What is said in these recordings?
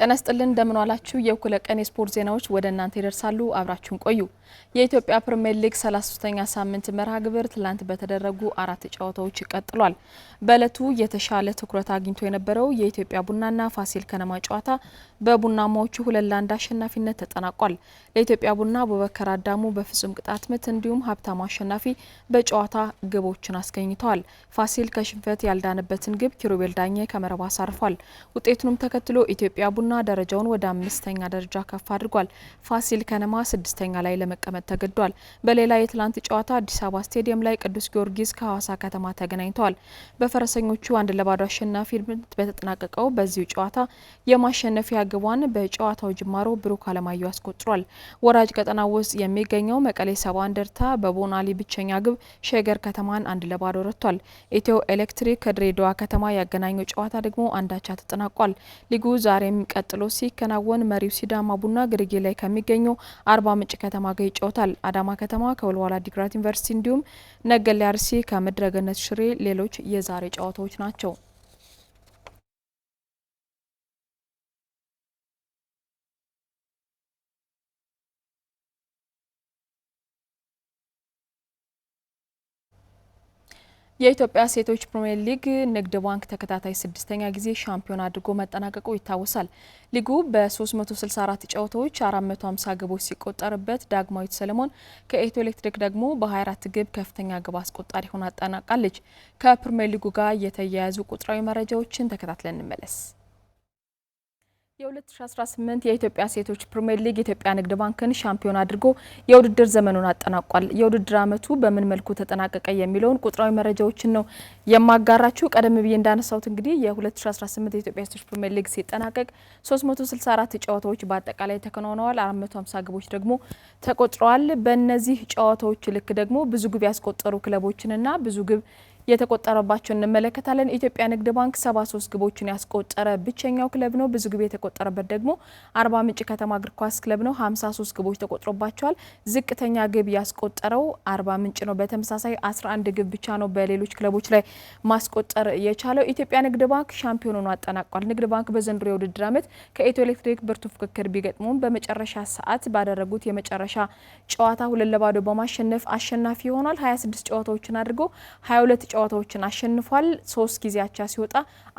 ጤና ይስጥልን እንደምን ዋላችሁ። የእኩለ ቀን የስፖርት ዜናዎች ወደ እናንተ ይደርሳሉ። አብራችሁን ቆዩ። የኢትዮጵያ ፕሪሚየር ሊግ 33ኛ ሳምንት መርሃ ግብር ትላንት በተደረጉ 4 ጨዋታዎች ቀጥሏል። በእለቱ የተሻለ ትኩረት አግኝቶ የነበረው የኢትዮጵያ ቡናና ፋሲል ከነማ ጨዋታ በቡናማዎቹ 2-1 አሸናፊነት ተጠናቋል። ለኢትዮጵያ ቡና አቡበከር አዳሙ በፍጹም ቅጣት ምት እንዲሁም ሀብታሙ አሸናፊ በጨዋታ ግቦችን አስገኝተዋል። ፋሲል ከሽንፈት ያልዳነበትን ግብ ኪሩቤል ዳኘ ከመረብ አሳርፏል። ውጤቱንም ተከትሎ ኢትዮጵያ ቡና ደረጃውን ወደ 5ኛ ደረጃ ከፍ አድርጓል። ፋሲል ከነማ 6ኛ ላይ ለመቀመጥ ተገዷል። በሌላ የትላንት ጨዋታ አዲስ አበባ ስቴዲየም ላይ ቅዱስ ጊዮርጊስ ከሐዋሳ ከተማ ተገናኝተዋል። በፈረሰኞቹ 1-0 አሸናፊነት በተጠናቀቀው በዚሁ ጨዋታ የማሸነፊያ ግቧን በጨዋታው ጅማሮ ብሩክ አለማየሁ አስቆጥሯል። ወራጅ ቀጠና ውስጥ የሚገኘው መቀሌ ሰባ እንደርታ በቦናሊ ብቸኛ ግብ ሸገር ከተማን 1-0 ረቷል። ኢትዮ ኤሌክትሪክ ከድሬዳዋ ከተማ ያገናኘው ጨዋታ ደግሞ አንዳቻ ተጠናቋል። ሊጉ ዛሬም ቀጥሎ ሲከናወን መሪው ሲዳማ ቡና ግርጌ ላይ ከሚገኘው አርባ ምንጭ ከተማ ጋር ይጫወታል። አዳማ ከተማ ከወልዋላ ዲግራት ዩኒቨርሲቲ እንዲሁም ነገሌ አርሲ ከምድረገነት ሽሬ ሌሎች የዛሬ ጨዋታዎች ናቸው። የኢትዮጵያ ሴቶች ፕሪሚየር ሊግ ንግድ ባንክ ተከታታይ 6ኛ ጊዜ ሻምፒዮን አድርጎ መጠናቀቁ ይታወሳል። ሊጉ በ364 ጨዋታዎች 450 ግቦች ሲቆጠርበት ዳግማዊት ሰለሞን ከኢትዮ ኤሌክትሪክ ደግሞ በ24 ግብ ከፍተኛ ግብ አስቆጣሪ ሆና አጠናቃለች። ከፕሪሚየር ሊጉ ጋር የተያያዙ ቁጥራዊ መረጃዎችን ተከታትለን እንመለስ። የ2018 የኢትዮጵያ ሴቶች ፕሪሚየር ሊግ የኢትዮጵያ ንግድ ባንክን ሻምፒዮን አድርጎ የውድድር ዘመኑን አጠናቋል። የውድድር ዓመቱ በምን መልኩ ተጠናቀቀ የሚለውን ቁጥራዊ መረጃዎችን ነው የማጋራችሁ። ቀደም ብዬ እንዳነሳሁት እንግዲህ የ2018 የኢትዮጵያ ሴቶች ፕሪሚየር ሊግ ሲጠናቀቅ 364 ጨዋታዎች በአጠቃላይ ተከናውነዋል። 450 ግቦች ደግሞ ተቆጥረዋል። በእነዚህ ጨዋታዎች ልክ ደግሞ ብዙ ግብ ያስቆጠሩ ክለቦችንና ብዙ ግብ የተቆጠረባቸው እንመለከታለን። ኢትዮጵያ ንግድ ባንክ 73 ግቦችን ያስቆጠረ ብቸኛው ክለብ ነው። ብዙ ግብ የተቆጠረበት ደግሞ አርባ ምንጭ ከተማ እግር ኳስ ክለብ ነው። 53 ግቦች ተቆጥሮባቸዋል። ዝቅተኛ ግብ ያስቆጠረው አርባ ምንጭ ነው። በተመሳሳይ 11 ግብ ብቻ ነው በሌሎች ክለቦች ላይ ማስቆጠር የቻለው። ኢትዮጵያ ንግድ ባንክ ሻምፒዮን ሆኖ አጠናቋል። ንግድ ባንክ በዘንድሮ የውድድር ዓመት ከኢትዮ ኤሌክትሪክ ብርቱ ፍክክር ቢገጥሙም በመጨረሻ ሰዓት ባደረጉት የመጨረሻ ጨዋታ 2-0 በማሸነፍ አሸናፊ ሆኗል። 26 ጨዋታዎችን አድርጎ 22 ጨዋታዎችን አሸንፏል። 3 ጊዜ አቻ ሲወጣ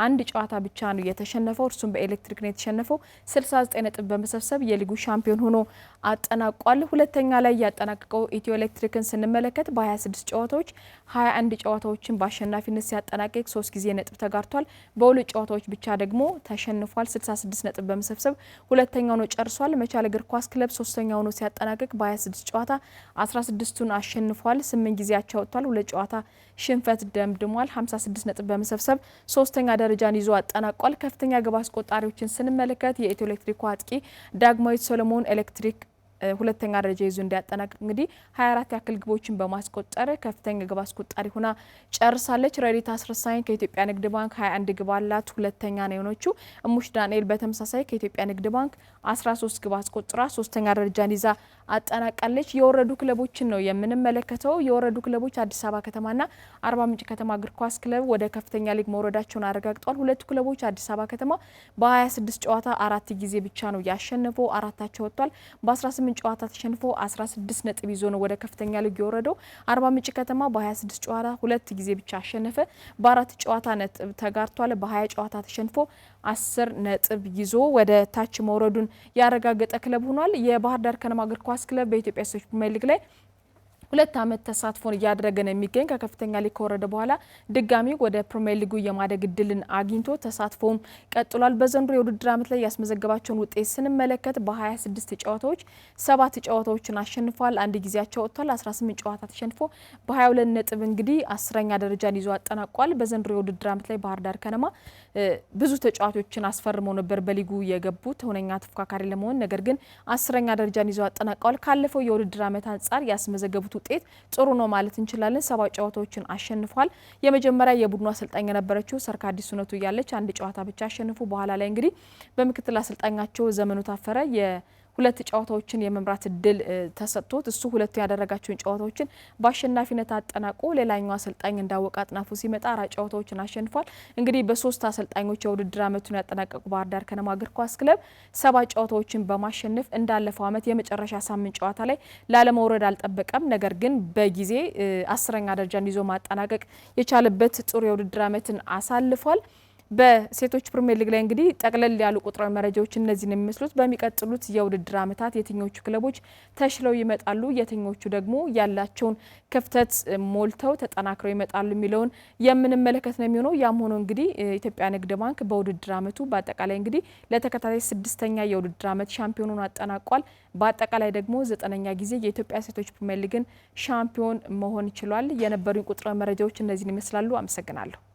አንድ ጨዋታ ብቻ ነው የተሸነፈው። እርሱም በኤሌክትሪክ ነው የተሸነፈው። 69 ነጥብ በመሰብሰብ የሊጉ ሻምፒዮን ሆኖ አጠናቋል። ሁለተኛ ላይ ያጠናቀቀው ኢትዮ ኤሌክትሪክን ስንመለከት በ26 ጨዋታዎች 21 ጨዋታዎችን በአሸናፊነት ሲያጠናቅቅ 3 ጊዜ ነጥብ ተጋርቷል። በሁለት ጨዋታዎች ብቻ ደግሞ ተሸንፏል። 66 ነጥብ በመሰብሰብ ሁለተኛው ነው ጨርሷል። መቻል እግር ኳስ ክለብ ሶስተኛው ነው ሲያጠናቅቅ በ26 ጨዋታ 16ቱን አሸንፏል። 8 ጊዜ አቻ ወጥቷል። ሁለት ጨዋታ ሽንፈት ደምድሟል። 56 ነጥብ በመሰብሰብ ሶስተኛ ደረጃን ይዞ አጠናቋል። ከፍተኛ ግብ አስቆጣሪዎችን ስንመለከት የኢትዮ ኤሌክትሪክ አጥቂ ዳግማዊት ሰለሞን ኤሌክትሪክ ሁለተኛ ደረጃ ይዞ እንዲያጠናቅቅ እንግዲህ 24 ያክል ግቦችን በማስቆጠር ከፍተኛ ግብ አስቆጣሪ ሆና ጨርሳለች። ረዲት አስረሳኝ ከኢትዮጵያ ንግድ ባንክ 21 ግብ አላት፣ ሁለተኛ ነው የሆነችው። እሙሽ ዳንኤል በተመሳሳይ ከኢትዮጵያ ንግድ ባንክ 13 ግብ አስቆጥራ ሶስተኛ ደረጃን ይዛ አጠናቃለች። የወረዱ ክለቦችን ነው የምንመለከተው። የወረዱ ክለቦች አዲስ አበባ ከተማና አርባ ምንጭ ከተማ እግር ኳስ ክለብ ወደ ከፍተኛ ሊግ መውረዳቸውን አረጋግጧል። ሁለቱ ክለቦች አዲስ አበባ ከተማ በ26 ጨዋታ 4 ጊዜ ብቻ ነው ያሸነፈው፣ አራታቸው ወጥቷል። በ18 ጨዋታ ተሸንፎ 16 ነጥብ ይዞ ነው ወደ ከፍተኛ ሊግ የወረደው። አርባ ምንጭ ከተማ በ26 ጨዋታ 2 ጊዜ ብቻ አሸነፈ፣ በ4 ጨዋታ ነጥብ ተጋርቷል። በ20 ጨዋታ ተሸንፎ 10 ነጥብ ይዞ ወደ ታች መውረዱን ያረጋገጠ ክለብ ሆኗል። የባህር ዳር ከነማ እግር ኳስ ክለብ በኢትዮጵያ ሴቶች ፕሪሚየር ሊግ ላይ 2 ዓመት ተሳትፎን እያደረገ ነው የሚገኝ። ከከፍተኛ ሊግ ከወረደ በኋላ ድጋሚ ወደ ፕሪሚየር ሊጉ የማደግ እድልን አግኝቶ ተሳትፎም ቀጥሏል። በዘንድሮ የውድድር ዓመት ላይ ያስመዘገባቸውን ውጤት ስንመለከት በ26 ጨዋታዎች 7 ጨዋታዎችን አሸንፏል። አንድ ጊዜያቸው ወጥቷል። 18 ጨዋታ ተሸንፎ በ22 ነጥብ እንግዲህ 10ኛ ደረጃን ይዞ አጠናቋል። በዘንድሮ የውድድር ዓመት ላይ ባህር ዳር ከነማ ብዙ ተጫዋቾችን አስፈርመው ነበር በሊጉ የገቡት ሁነኛ ተፎካካሪ ለመሆን፣ ነገር ግን 10ኛ ደረጃን ይዞ አጠናቀዋል። ካለፈው የውድድር ዓመት አንጻር ያስመዘገቡት ውጤት ጥሩ ነው ማለት እንችላለን። 7 ጨዋታዎችን አሸንፏል። የመጀመሪያ የቡድኑ አሰልጣኝ የነበረችው ሰርካዲስ ሱነቱ እያለች አንድ ጨዋታ ብቻ አሸንፉ። በኋላ ላይ እንግዲህ በምክትል አሰልጣኛቸው ዘመኑ ታፈረ ሁለት ጨዋታዎችን የመምራት እድል ተሰጥቶት እሱ ሁለቱ ያደረጋቸውን ጨዋታዎችን በአሸናፊነት አጠናቆ ሌላኛው አሰልጣኝ እንዳወቀ አጥናፉ ሲመጣ 4 ጨዋታዎችን አሸንፏል። እንግዲህ በ3 አሰልጣኞች የውድድር ዓመቱን ያጠናቀቁ ባህር ዳር ከነማ እግር ኳስ ክለብ 7 ጨዋታዎችን በማሸነፍ እንዳለፈው ዓመት የመጨረሻ ሳምንት ጨዋታ ላይ ላለመውረድ አልጠበቀም። ነገር ግን በጊዜ 10ኛ ደረጃን ይዞ ማጠናቀቅ የቻለበት ጥሩ የውድድር ዓመትን አሳልፏል። በሴቶች ፕሪሚየር ሊግ ላይ እንግዲህ ጠቅለል ያሉ ቁጥራዊ መረጃዎች እነዚህን የሚመስሉት። በሚቀጥሉት የውድድር ዓመታት የትኞቹ ክለቦች ተሽለው ይመጣሉ፣ የትኞቹ ደግሞ ያላቸውን ክፍተት ሞልተው ተጠናክረው ይመጣሉ የሚለውን የምንመለከት ነው የሚሆነው። ያም ሆኖ እንግዲህ ኢትዮጵያ ንግድ ባንክ በውድድር ዓመቱ በአጠቃላይ እንግዲህ ለተከታታይ 6ኛ የውድድር ዓመት ሻምፒዮኑን አጠናቋል። በአጠቃላይ ደግሞ 9ኛ ጊዜ የኢትዮጵያ ሴቶች ፕሪሚየር ሊግን ሻምፒዮን መሆን ችሏል። የነበሩኝ ቁጥራዊ መረጃዎች እነዚህን ይመስላሉ። አመሰግናለሁ።